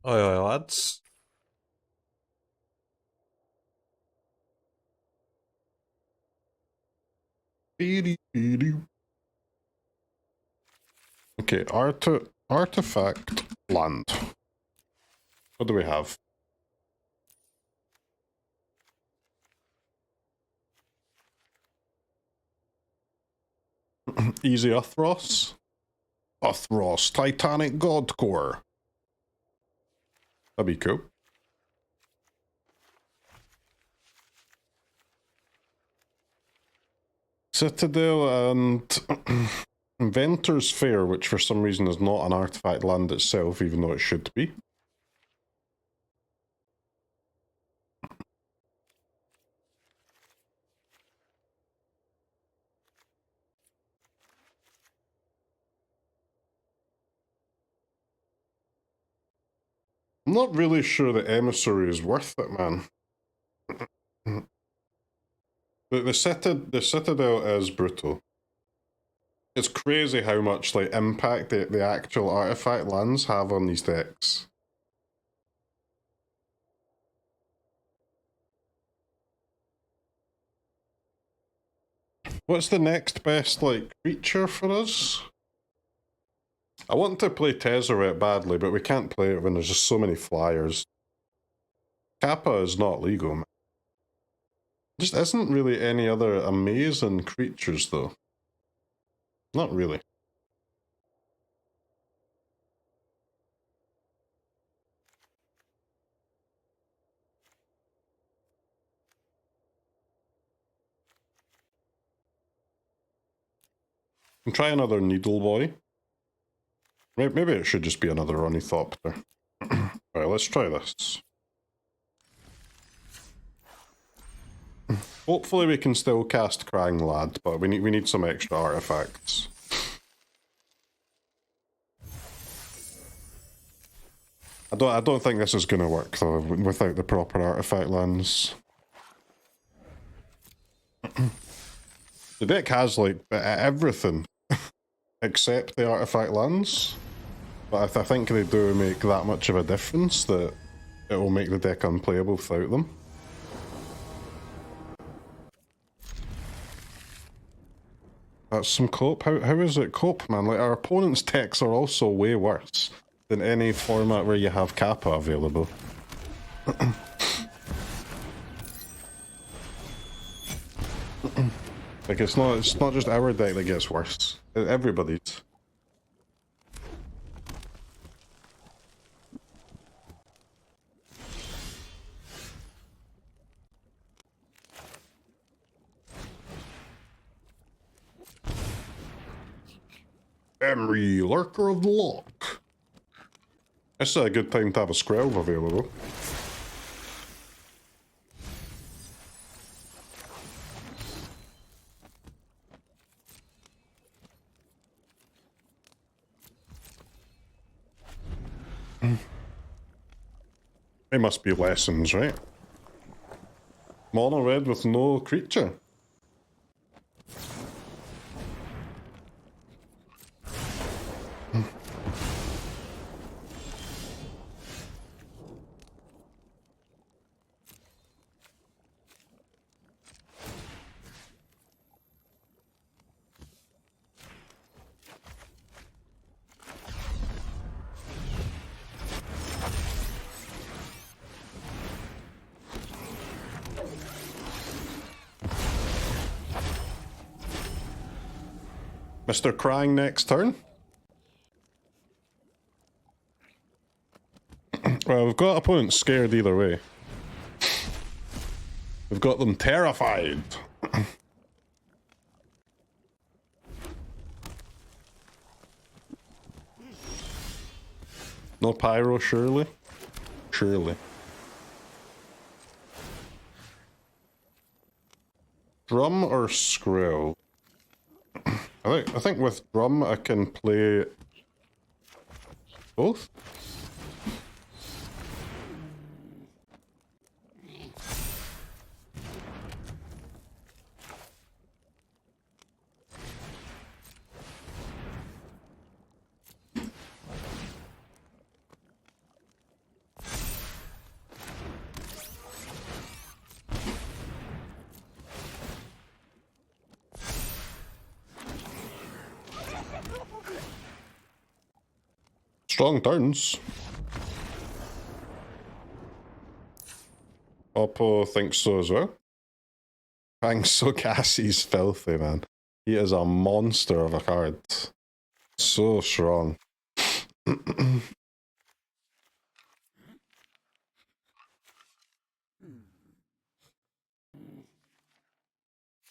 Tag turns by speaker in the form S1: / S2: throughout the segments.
S1: Oi, oi, lads.
S2: Okay, artifact land. What do we have? Easy Uthros. Uthros, Titanic God Core. That'd be cool. Citadel and Inventor's Fair, which for some reason is not an artifact land itself, even though it should be. I'm not really sure the Emissary is worth it, man. The Citadel is brutal. It's crazy how much like impact the actual artifact lands have on these decks. What's the next best like creature for us? I want to play Tezzeret badly, but we can't play it when there's just so many flyers. Kappa is not legal, man. Just isn't really any other amazing creatures though. Not really. And try another Needle Boy. Maybe it should just be another Ornithopter. Alright, let's try this. Hopefully we can still cast Krang, lad, but we need some extra artifacts. I don't think this is gonna work though without the proper artifact lands. The deck has like everything except the artifact lands, but I think they do make that much of a difference that it will make the deck unplayable without them. That's some cope. How is it cope, man? Like, our opponent's decks are also way worse than any format where you have Kappa available. Like, it's not just our deck that gets worse. Everybody's. Emry, Lurker of the Loch. This is a good time to have a Skrelv available. It must be lessons, right? Mono red with no creature. Mr. Krang next turn. Well, we've got opponents scared either way. We've got them terrified. No pyro, surely? Surely. Drum or Skrelv? I think with Drum I can play both. Strong turns. Oppo thinks so as well. Krang's so gassy, he's filthy, man. He is a monster of a card. So strong.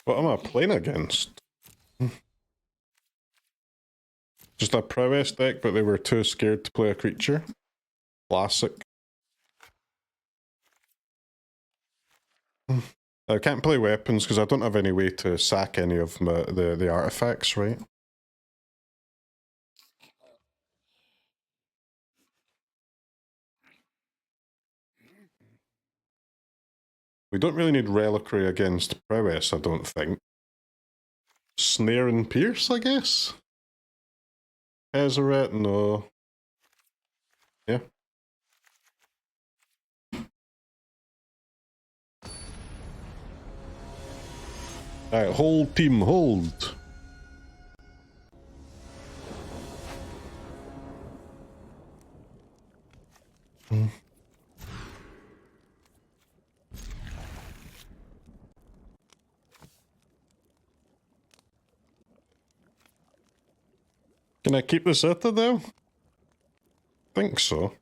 S2: What am I playing against? Just a prowess deck, but they were too scared to play a creature. Classic. I can't play weapons because I don't have any way to sack any of the artifacts, right? We don't really need Reliquary against prowess, I don't think. Snare and Pierce, I guess? Tezzeret, no. Yeah. Alright, hold team, hold. Can I keep the Citadel? Think so.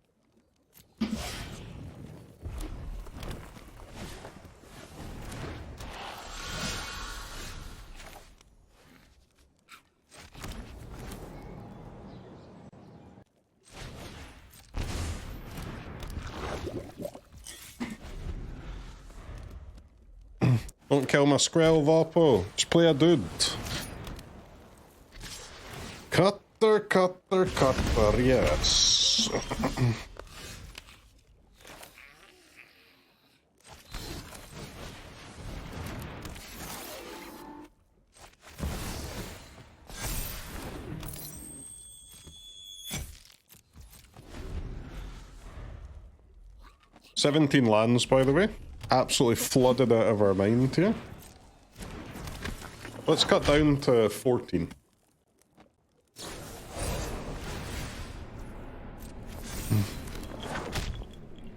S2: Don't kill my Skrelv, Oppo. Just play a dude. Cutter, cutter, cutter, yes. "17 lands, by the way. Absolutely flooded out of our mind here. Let's cut down to 14.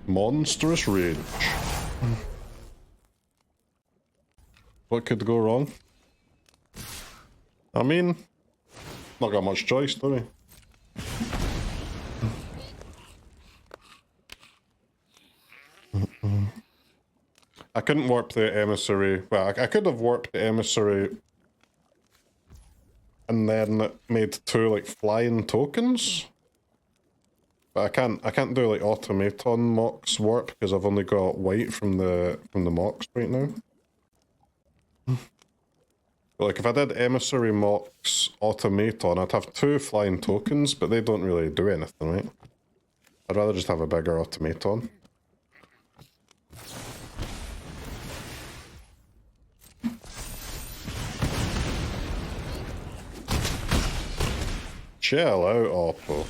S2: Monstrous rage. What could go wrong? I mean, not got much choice, do we? I couldn't warp the emissary. Well, I could have warped the emissary and then made 2 like flying tokens. But I can't do like automaton Mox warp because I've only got white from the Mox right now. But like if I did emissary Mox automaton, I'd have 2 flying tokens, but they don't really do anything, right? I'd rather just have a bigger automaton. Chill out, Oppo.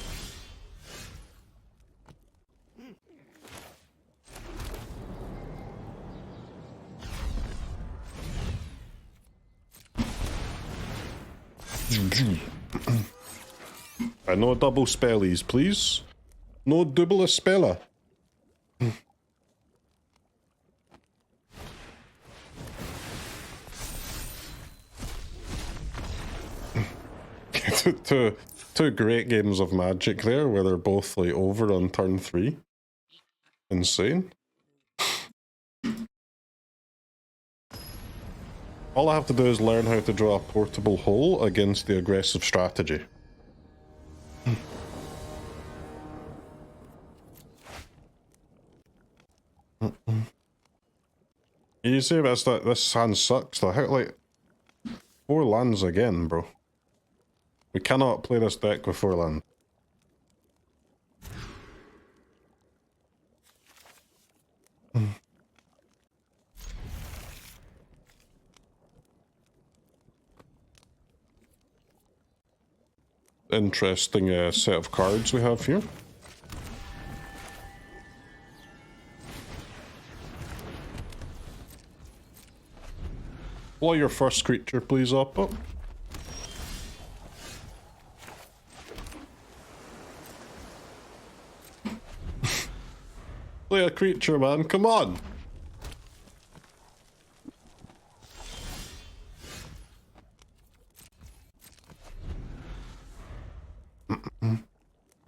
S2: No double spellies, please. No double speller. Two great games of Magic there, where they're both like over on turn 3. Insane. All I have to do is learn how to draw a portable hole against the aggressive strategy. Easy, but this hand sucks though. How, like, 4 lands again, bro. We cannot play this deck with 4 lands. Interesting set of cards we have here. Play your first creature, please, Oppo. Play a creature, man. Come on.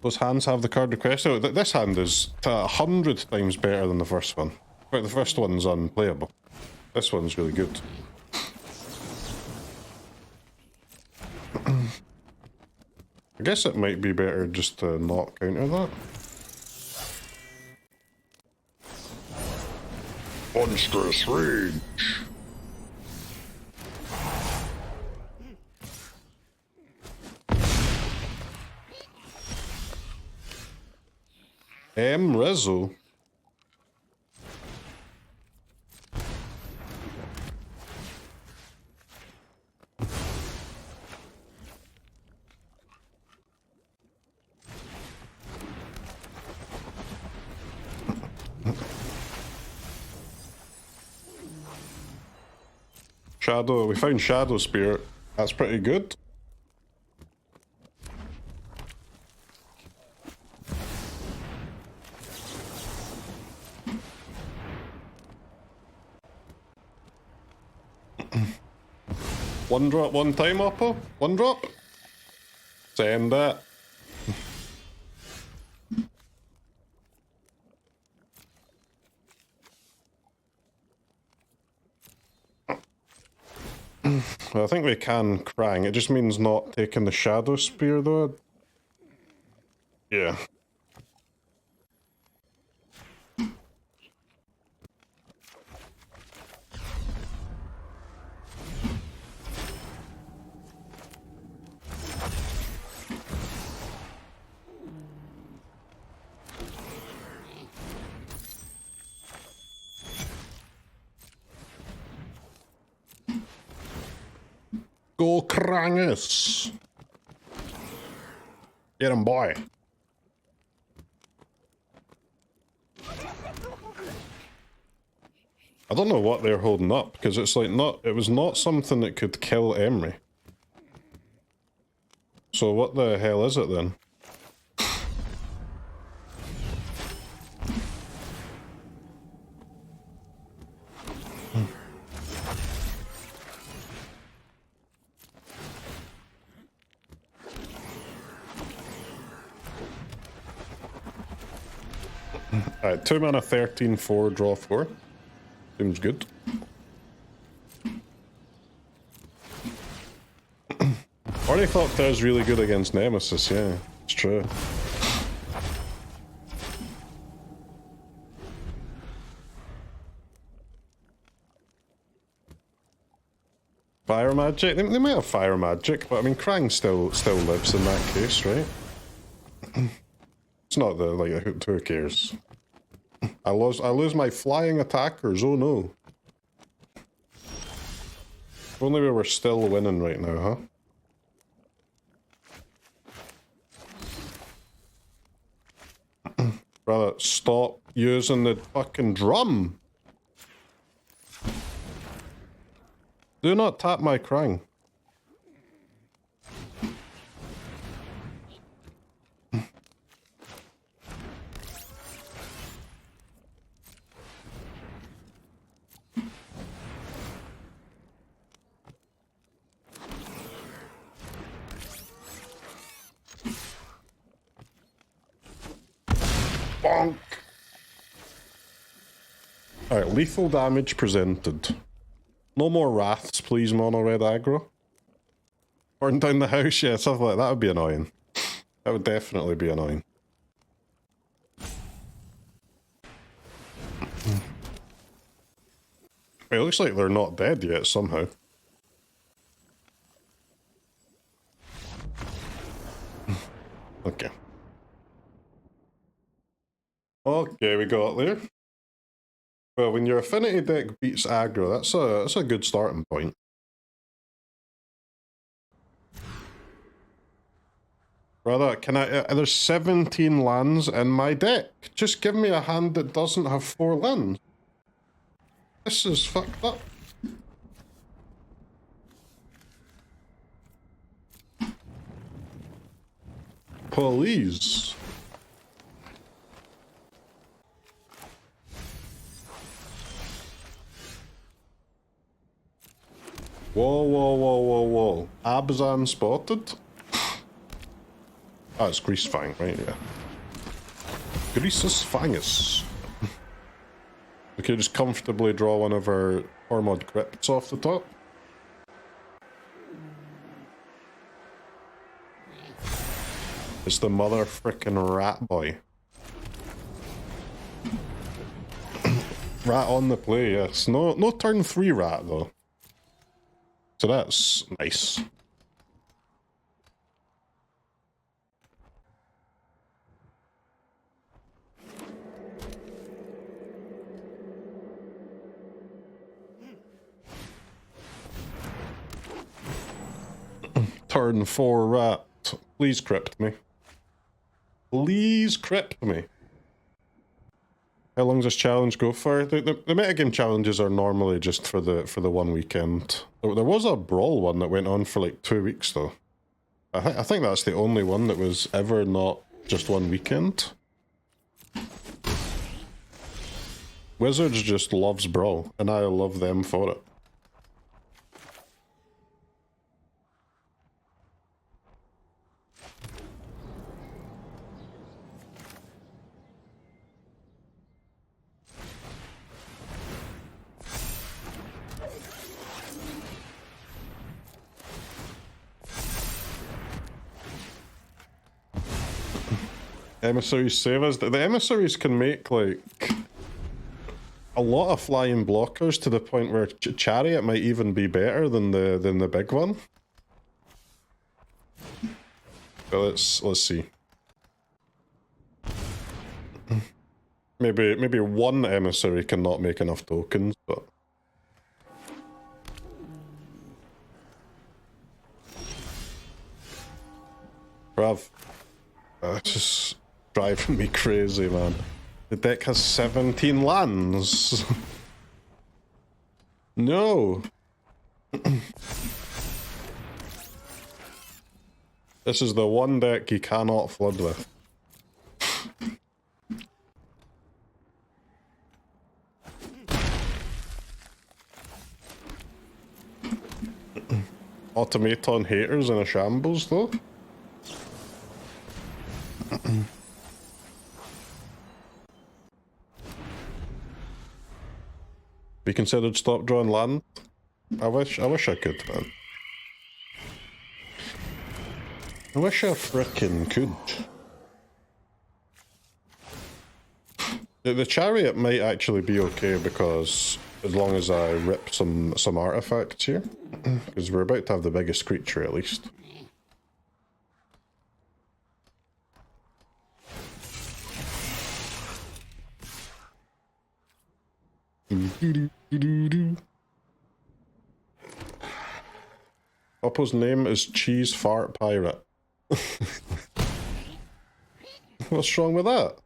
S2: Those hands have the card request. Oh, this hand is 100 times better than the first one. But the first one's unplayable. This one's really good. I guess it might be better just to not counter that. Monstrous Rage! Rizzo. We found Shadowspear. That's pretty good. One drop, one time, Oppo? One drop? Send that. I think we can Krang. It just means not taking the Shadowspear, though. Yeah. Go Krangus! Get him, boy. I don't know what they're holding up, because it's like it was not something that could kill Emry. So what the hell is it then? Alright, 2 mana, 13, 4, draw 4. Seems good. Ornithopter is really good against Nemesis, yeah, it's true. Fire magic? They might have fire magic, but I mean, Krang still lives in that case, right? It's not the, like, who cares? I lose my flying attackers, oh no. If only we were still winning right now, huh? Brother, stop using the fucking drum! Do not tap my Krang. Bonk! Alright, lethal damage presented. No more wraths, please, mono red aggro. Burn down the house, yeah, stuff like that would be annoying. That would definitely be annoying. It looks like they're not dead yet, somehow. Okay. Okay, we got there. Well, when your affinity deck beats aggro, that's a good starting point. Brother, there's 17 lands in my deck. Just give me a hand that doesn't have 4 lands. This is fucked up. Please. Whoa, whoa, whoa, whoa, whoa. Abzan spotted? Ah, it's Greasefang, right, yeah. Greasus Fangus. We could just comfortably draw one of our Tormod Crypts off the top. It's the mother frickin' rat boy. Rat on the play, yes. No turn 3 rat though. So that's nice. Turn 4 rat. Please crypt me. Please crypt me. How long does this challenge go for? The metagame challenges are normally just for the one weekend. There was a brawl one that went on for like 2 weeks though. I think that's the only one that was ever not just one weekend. Wizards just loves brawl, and I love them for it. Emissaries save us. The emissaries can make like a lot of flying blockers to the point where Chariot might even be better than the big one. But let's see. Maybe one emissary cannot make enough tokens, but bruv, just driving me crazy, man. The deck has 17 lands. No. This is the one deck you cannot flood with. Automaton haters in a shambles, though. Be considered stop drawing land? I wish I could, man. I wish I frickin' could. The Chariot might actually be okay because as long as I rip some artifacts here, because we're about to have the biggest creature at least. Oppo's name is Cheese Fart Pirate. What's wrong with that?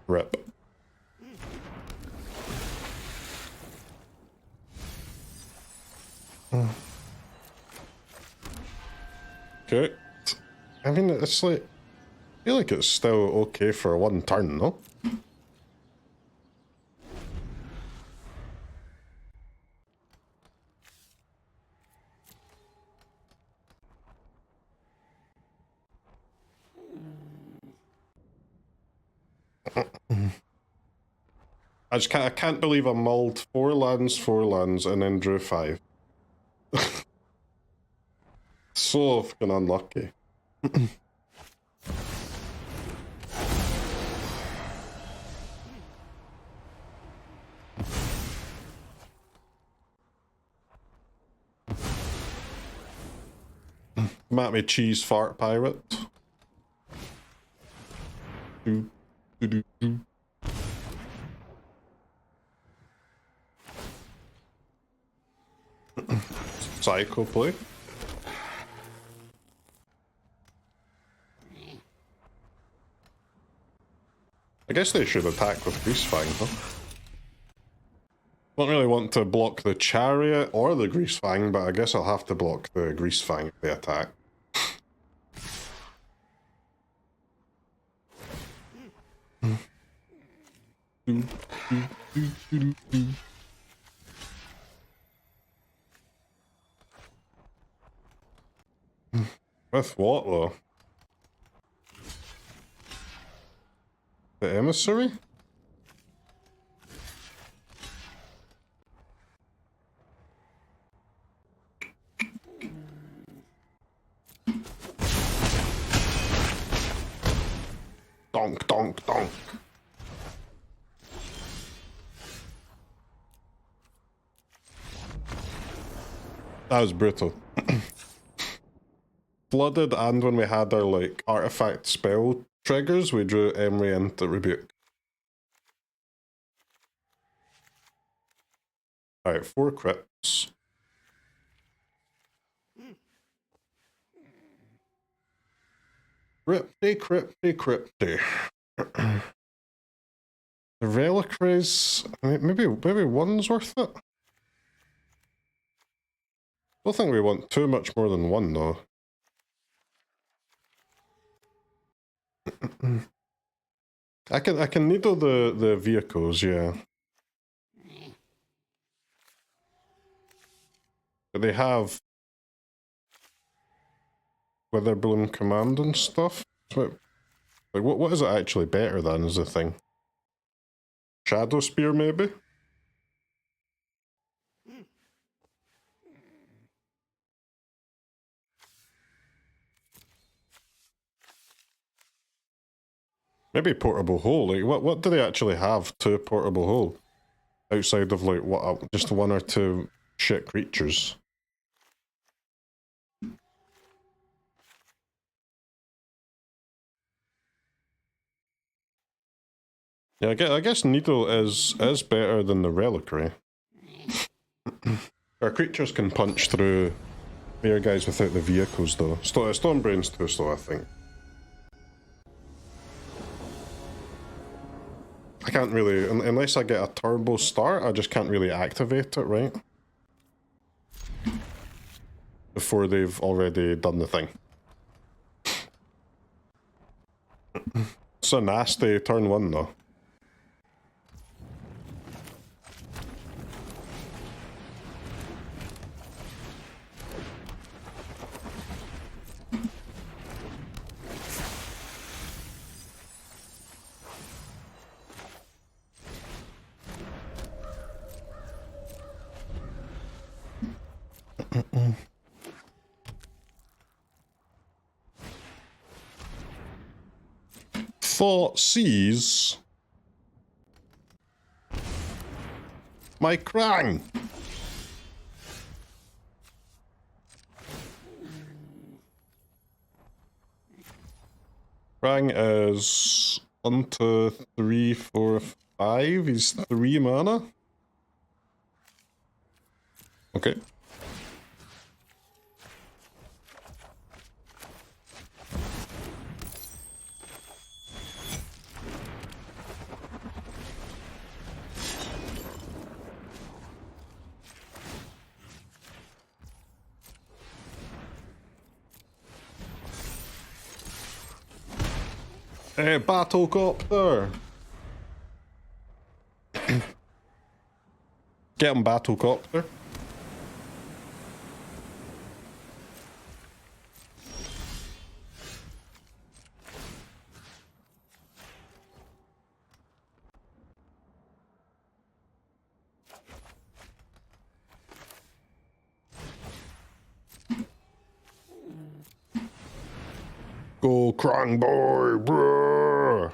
S2: Rip. Okay. I mean, it's like, I feel like it's still okay for one turn, no? I can't believe I mulled 4 lands, and then drew 5. So fucking unlucky. Mat me Cheese Fart Pirate. Psycho play. I guess they should attack with Greasefang, huh? Don't really want to block the Chariot or the Greasefang, but I guess I'll have to block the Greasefang if they attack. With what though? The emissary? Donk, donk, donk. That was brutal. Flooded, and when we had our like artifact spell triggers, we drew Emry into Rebuke. Alright, 4 crypts. Crypty, crypty, crypty. The Reliquaries, maybe one's worth it? Don't think we want too much more than one though. I can needle the vehicles, yeah. But they have Witherbloom Command and stuff. So, like, what is it actually better than is the thing? Shadowspear, maybe? Maybe Portable Hole. Like, what do they actually have to Portable Hole? Outside of, like, what, just 1 or 2 shit creatures? Yeah, I guess Needle is better than the Reliquary. Our creatures can punch through your guys without the vehicles, though. Stormbrain's too slow, I think. I can't really, unless I get a turbo start, I just can't really activate it, right? Before they've already done the thing. It's a nasty turn 1, though. For seas, my Krang. Krang is 1, 2, 3, 4, 5. He's 3 mana. Okay. Battlecopter! Get him, Battlecopter. Go Krang boy, bruh!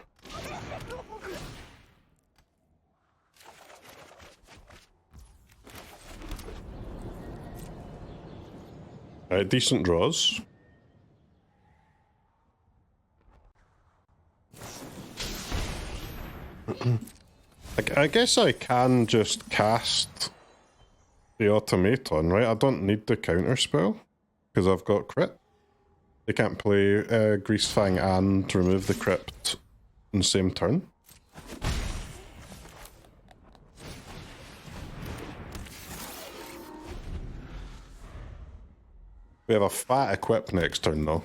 S2: Decent draws. I guess I can just cast the Automaton, right? I don't need the counter spell because I've got Crypt. They can't play Greasefang and remove the Crypt in the same turn. We have a fat equip next turn though.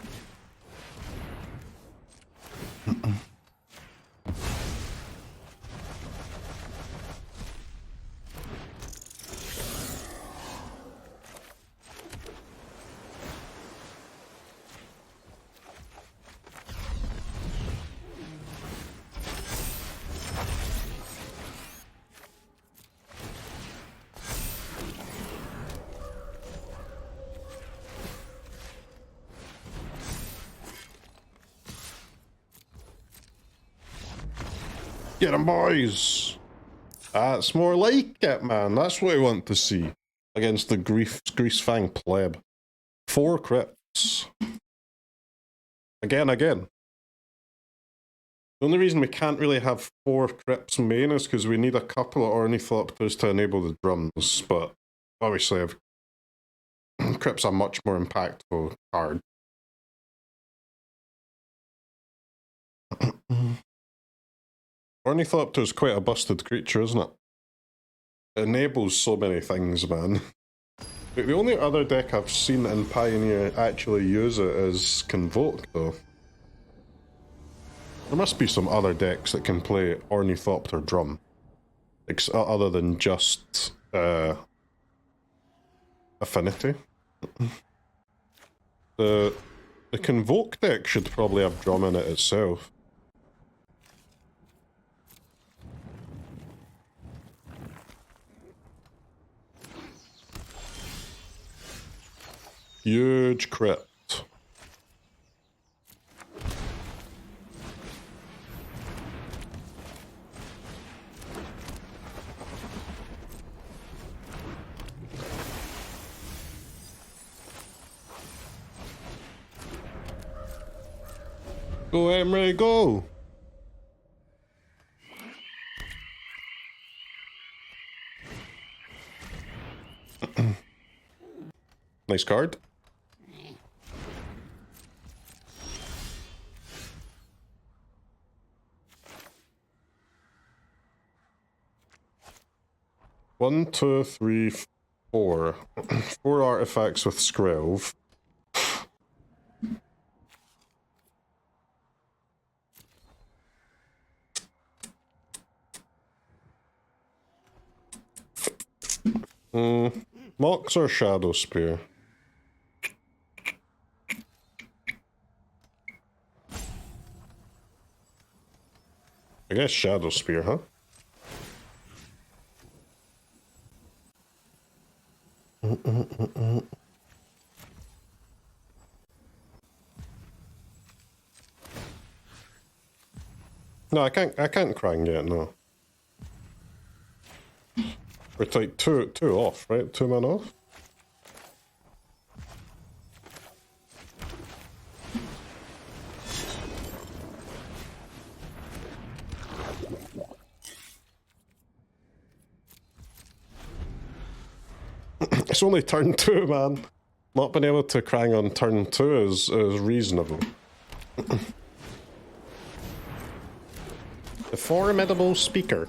S2: Get them, boys! That's more like it, man. That's what I want to see against the Greasefang pleb. 4 crypts. Again. The only reason we can't really have 4 crypts main is because we need a couple of Ornithopters to enable the drums, but obviously crypts are much more impactful card. Ornithopter is quite a busted creature, isn't it? It enables so many things, man. The only other deck I've seen in Pioneer actually use it is Convoke, though. There must be some other decks that can play Ornithopter Drum, other than just Affinity. The Convoke deck should probably have Drum in it itself. Huge Crypt. Go, Emry, go! Nice card. One, two, three, four. 4 artifacts with Skrelv. Mox or Shadowspear? I guess Shadowspear, huh? No, I can't Krang yet, no. We're like two off, right? 2 men off? It's only turn 2, man. Not being able to Krang on turn 2 is reasonable. The formidable speaker.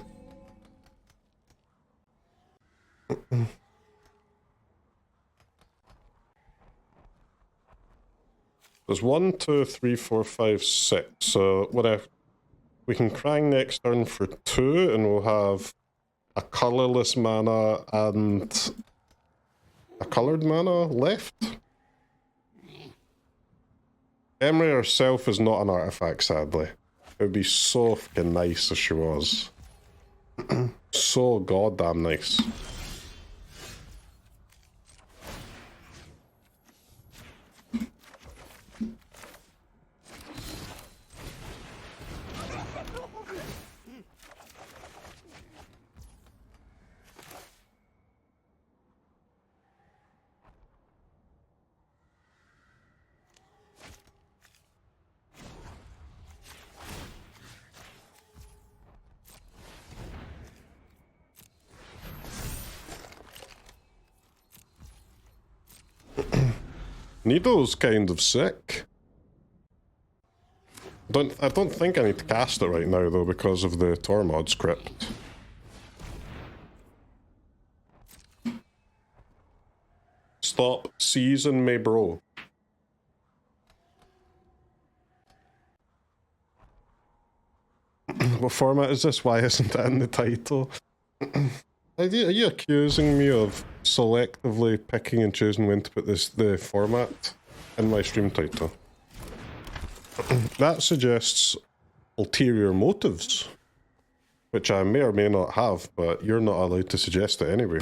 S2: There's 1, 2, 3, 4, 5, 6. So we can Krang next turn for 2, and we'll have a colorless mana and a colored mana left. Emry herself is not an artifact, sadly. It would be so fucking nice if she was. So goddamn nice. Needle's kind of sick. I don't think I need to cast it right now though because of the Tormod script. Stop season me, bro. What format is this? Why isn't that in the title? Are you accusing me of selectively picking and choosing when to put the format in my stream title? That suggests ulterior motives, which I may or may not have, but you're not allowed to suggest it anyway.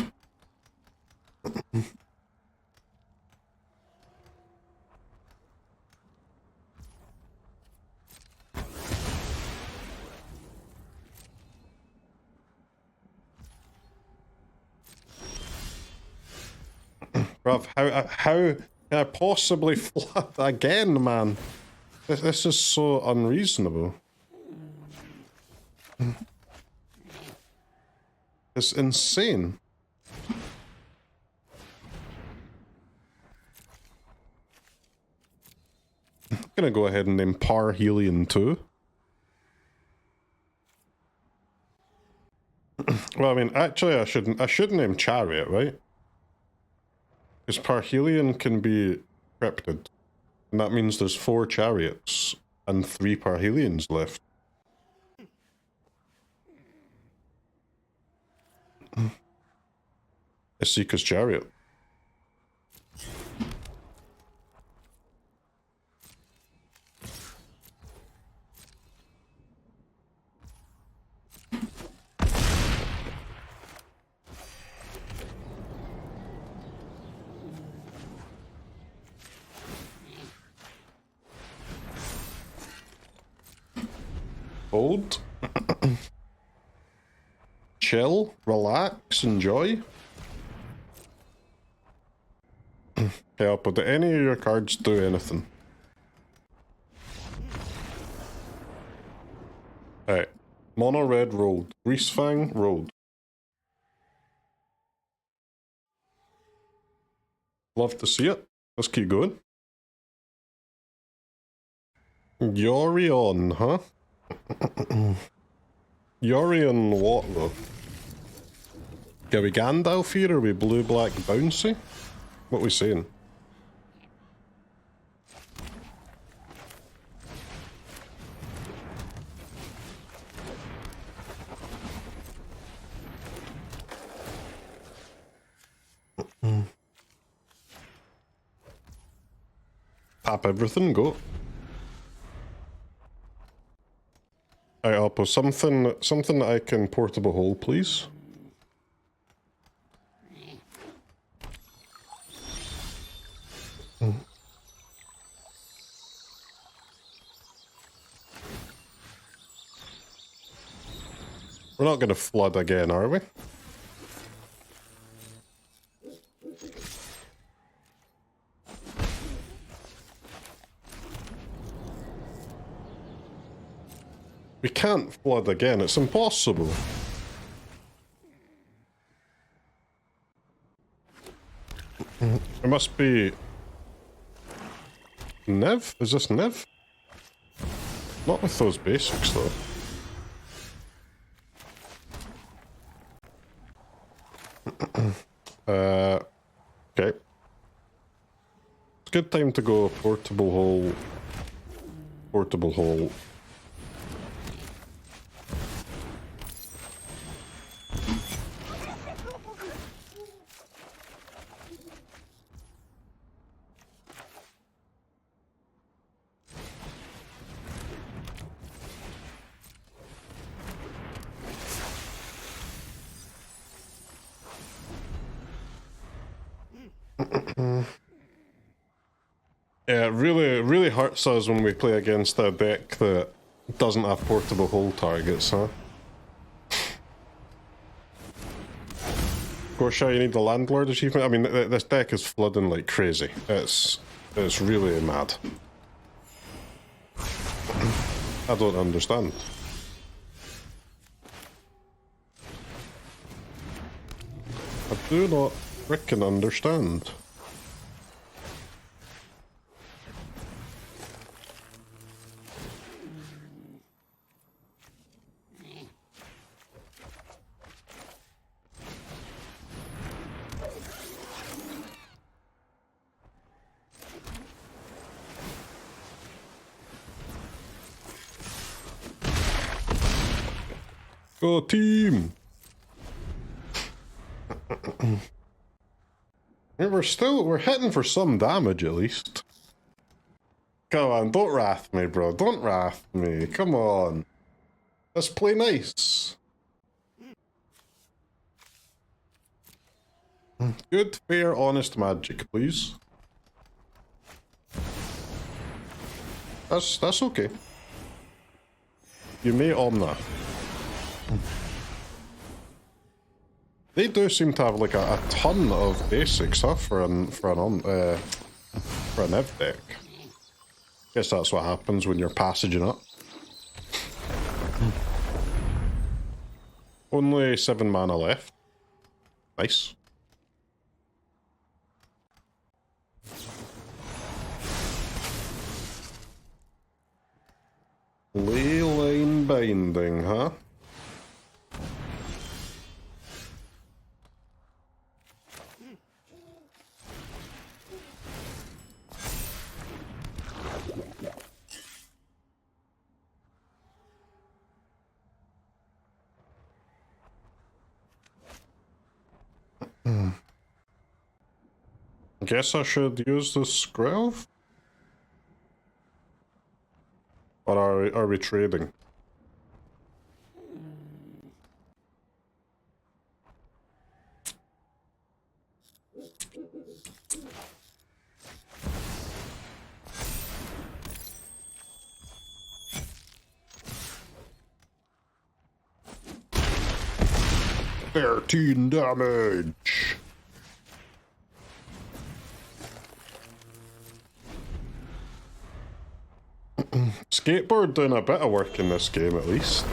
S2: Bruv, how can I possibly flood again, man? This is so unreasonable. It's insane. I'm gonna go ahead and name Parhelion 2. Well, I mean, actually, I should name Chariot, right? Because Parhelion can be cryptid. And that means there's 4 chariots and 3 Parhelions left. Isika's chariot. Hold. Chill, relax, enjoy. Yeah, but do any of your cards do anything? Alright. Mono red rolled. Greasefang rolled. Love to see it. Let's keep going. Yorion, huh? Yorion what though? Are we Gandalf here or are we blue-black bouncy? What are we saying? Tap everything, go. Alright, I'll put something that I can portable hole, please. We're not going to flood again, are we? We can't flood again, it's impossible. It must be... Nev? Is this Nev? Not with those basics though. Okay. It's a good time to go portable hole. Portable hole. Yeah, it really hurts us when we play against a deck that doesn't have portable hole targets, huh? Of course, you need the Landlord achievement. I mean, this deck is flooding like crazy. It's really mad. I don't understand. I do not frickin' understand. Go team! We're hitting for some damage at least. Come on, don't wrath me, bro. Don't wrath me. Come on. Let's play nice. Good, fair, honest magic, please. That's okay. You may Omna. They do seem to have like a ton of basics, huh, for an Ev deck. Guess that's what happens when you're passaging up. Only 7 mana left. Nice. Leyline Binding, huh? Guess I should use the Skrelv? Or are we trading? Damage. Skateboard doing a bit of work in this game at least.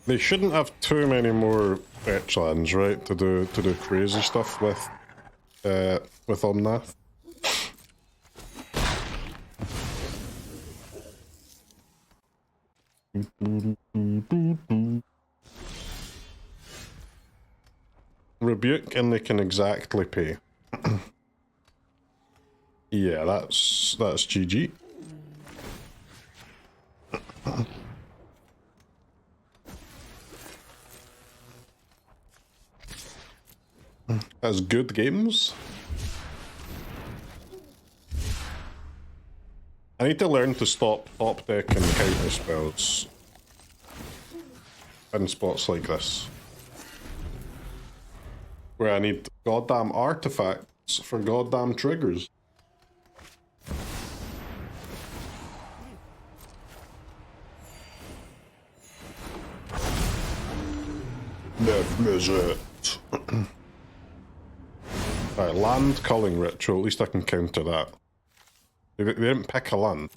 S2: They shouldn't have too many more fetch lands, right? To do crazy stuff with Omnath. Rebuke and they can exactly pay. Yeah, that's GG. That's good games. I need to learn to stop top deck and counter spells in spots like this, where I need goddamn artifacts for goddamn triggers. Never miss it. Alright, land culling ritual, at least I can counter that. They didn't pick a land.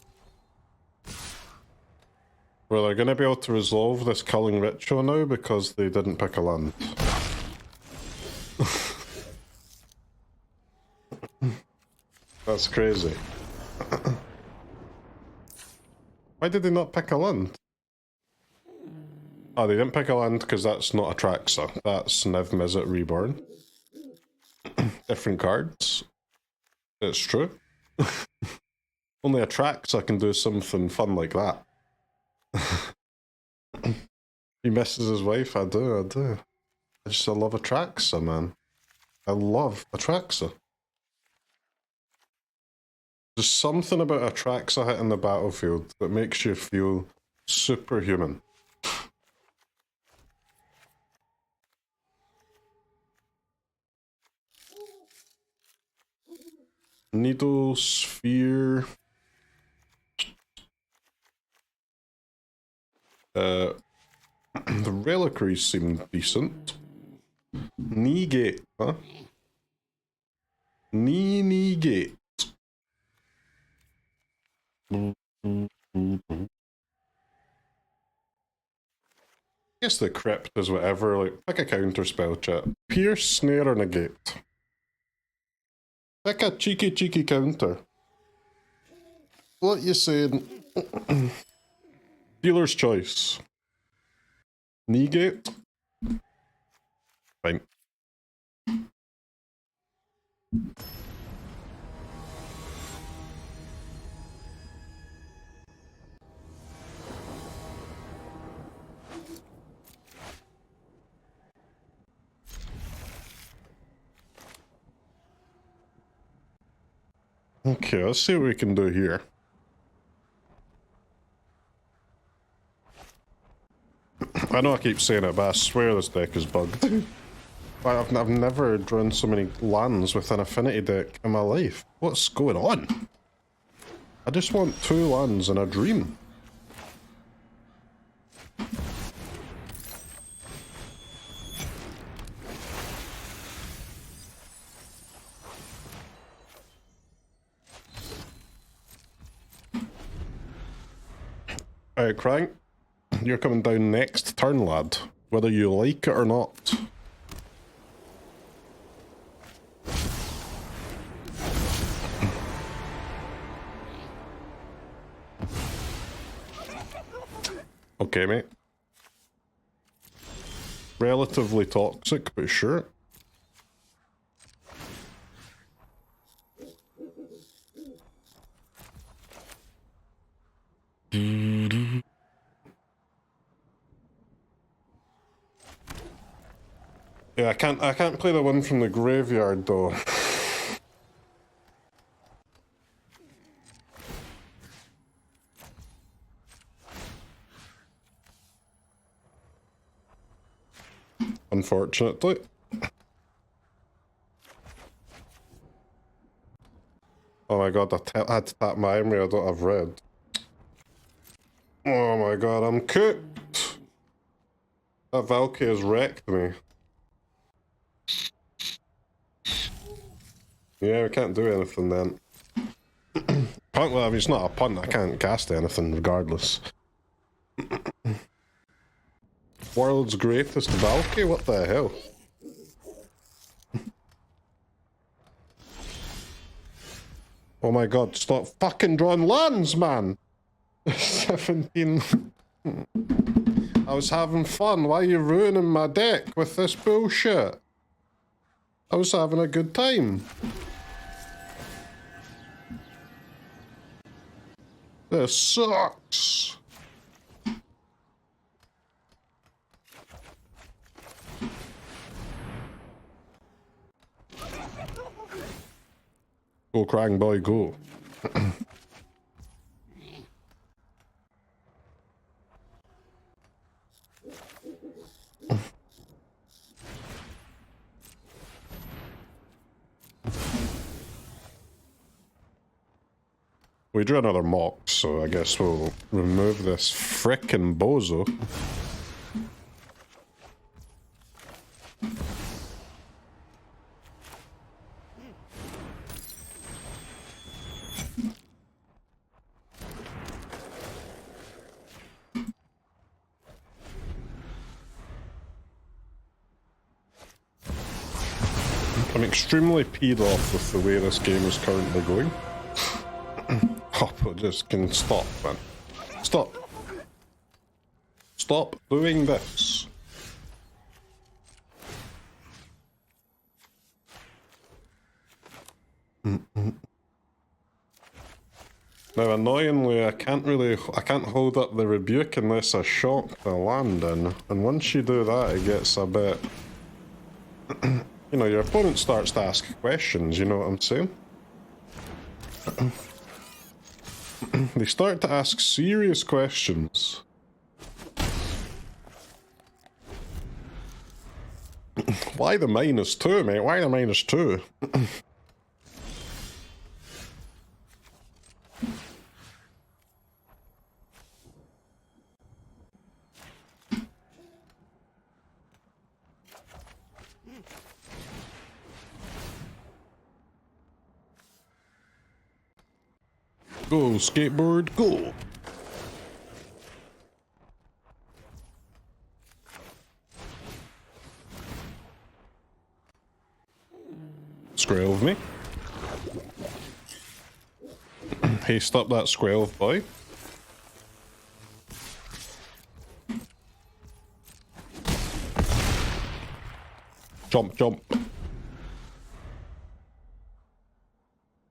S2: Well, they're going to be able to resolve this culling ritual now because they didn't pick a land. That's crazy. Why did they not pick a land? Oh, they didn't pick a land because that's not Atraxa. That's Niv Mizzet Reborn. Different cards. It's true. Only Atraxa can do something fun like that. He misses his wife. I do. I love Atraxa, man. I love Atraxa. There's something about Atraxa hitting the battlefield that makes you feel superhuman. Needle, Sphere... the Reliquary seem decent. Negate, huh? Negate. I guess the Crypt is whatever, like, pick a counter spell, chat. Pierce, Snare, or Negate. Pick a cheeky counter. What you saying? Dealer's choice. Negate? Fine. Okay, let's see what we can do here. I know I keep saying it, but I swear this deck is bugged. I've never drawn so many lands with an affinity deck in my life. What's going on? I just want 2 lands in a dream. Alright, Krang, you're coming down next turn, lad, whether you like it or not. Okay, mate. Relatively toxic, but sure. Yeah, I can't play the one from the graveyard though. Unfortunately. Oh my god, I had to tap my Emry, I don't have red. Oh my god, I'm cooked! That Valkyrie has wrecked me. Yeah, we can't do anything then. Punt, well, I mean, it's not a punt, I can't cast anything regardless. World's greatest Valkyrie? What the hell? Oh my god, stop fucking drawing lands, man! 17. I was having fun, why are you ruining my deck with this bullshit? I was having a good time. This sucks. Go, Krang boy, go. We drew another Mox, so I guess we'll remove this frickin' bozo. I'm extremely peed off with the way this game is currently going. Oh, just can stop, man. Stop. Stop doing this. Now, annoyingly, I can't hold up the rebuke unless I shock the land in. And once you do that, it gets a bit... you know, your opponent starts to ask questions, you know what I'm saying? They start to ask serious questions. Why the -2, mate? Why the -2? Go, skateboard, go! Skrelv me. Haste up that Skrelv boy. Jump, jump.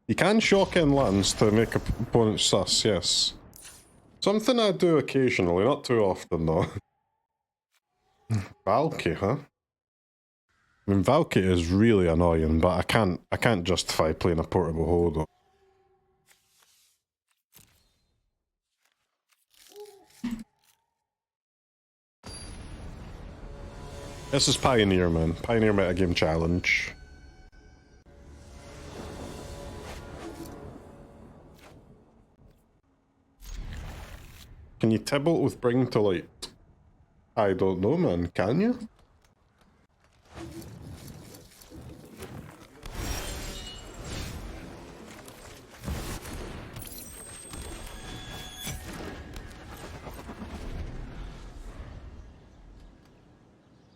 S2: You can shock in lands to make opponents sus, yes. Something I do occasionally, not too often though. Valkyrie, huh? I mean, Valkyrie is really annoying, but I can't justify playing a portable holder. This is Pioneer, man. Pioneer metagame challenge. Can you Tibalt with Bring to Light? I don't know, man. Can you?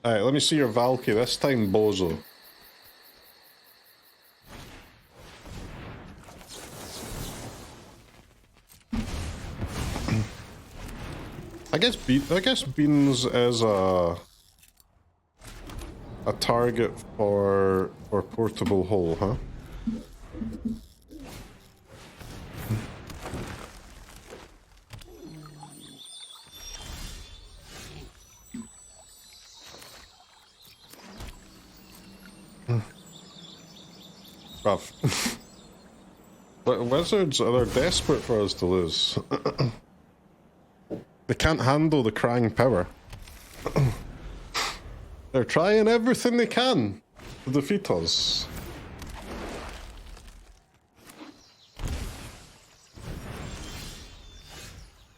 S2: Alright, let me see your Valky. This time, Bozo. I guess Beans is a target for portable hull, huh? Bruv. But Wizards are desperate for us to lose. They can't handle the Krang power. They're trying everything they can to defeat us.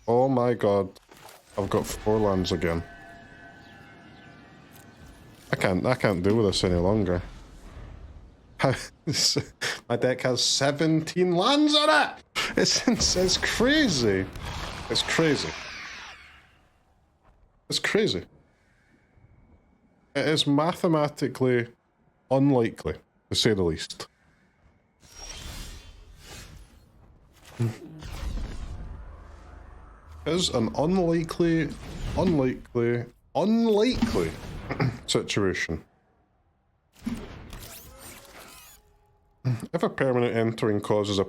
S2: Oh my god. I've got 4 lands again. I can't deal with this any longer. My deck has 17 lands on it! It's crazy. It's crazy. It's crazy. It is mathematically unlikely, to say the least. It is an unlikely situation. If a permanent entering causes a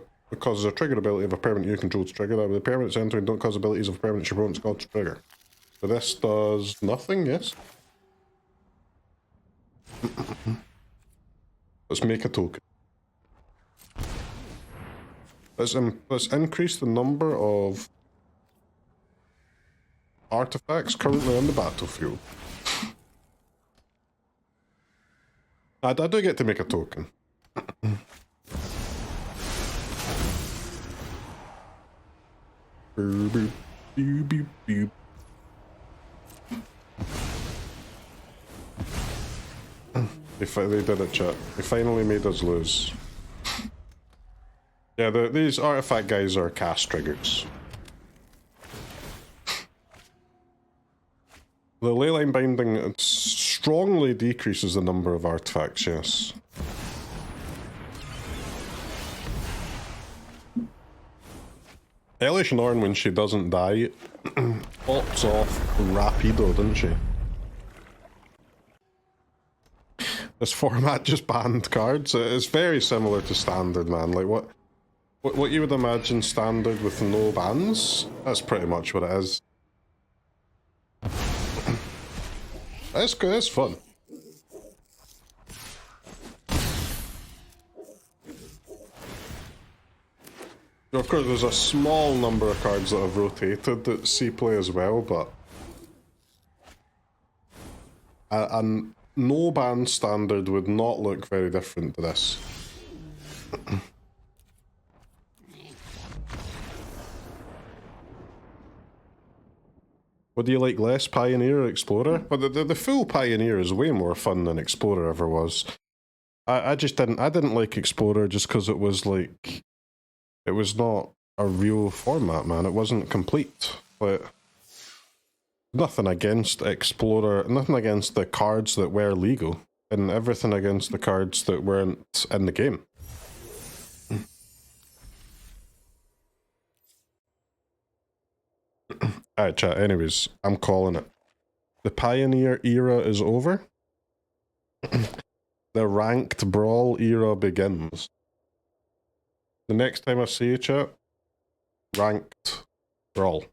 S2: trigger ability of a permanent you control to trigger that, but the permanents entering don't cause abilities of permanents your opponent's called to trigger. So this does nothing, yes? Let's make a token. Let's increase the number of artifacts currently on the battlefield. I do get to make a token. Boop, boop, boop, boop. They did it, chat. They finally made us lose. Yeah, these artifact guys are cast triggers. The Leyline Binding strongly decreases the number of artifacts, yes. Elish Norn, when she doesn't die, pops off rapido, doesn't she? This format just banned cards. It's very similar to Standard, man. Like, what you would imagine Standard with no bans? That's pretty much what it is. That's good, it's fun. Of course, there's a small number of cards that have rotated that see play as well, but a no ban Standard would not look very different to this. What do you like less, Pioneer or Explorer? But the full Pioneer is way more fun than Explorer ever was. I didn't like Explorer just because it was like, it was not a real format, man. It wasn't complete. But nothing against Explorer, nothing against the cards that were legal, and everything against the cards that weren't in the game. Alright, chat, anyways, I'm calling it. The Pioneer era is over. The ranked brawl era begins. The next time I see you, chat, ranked brawl.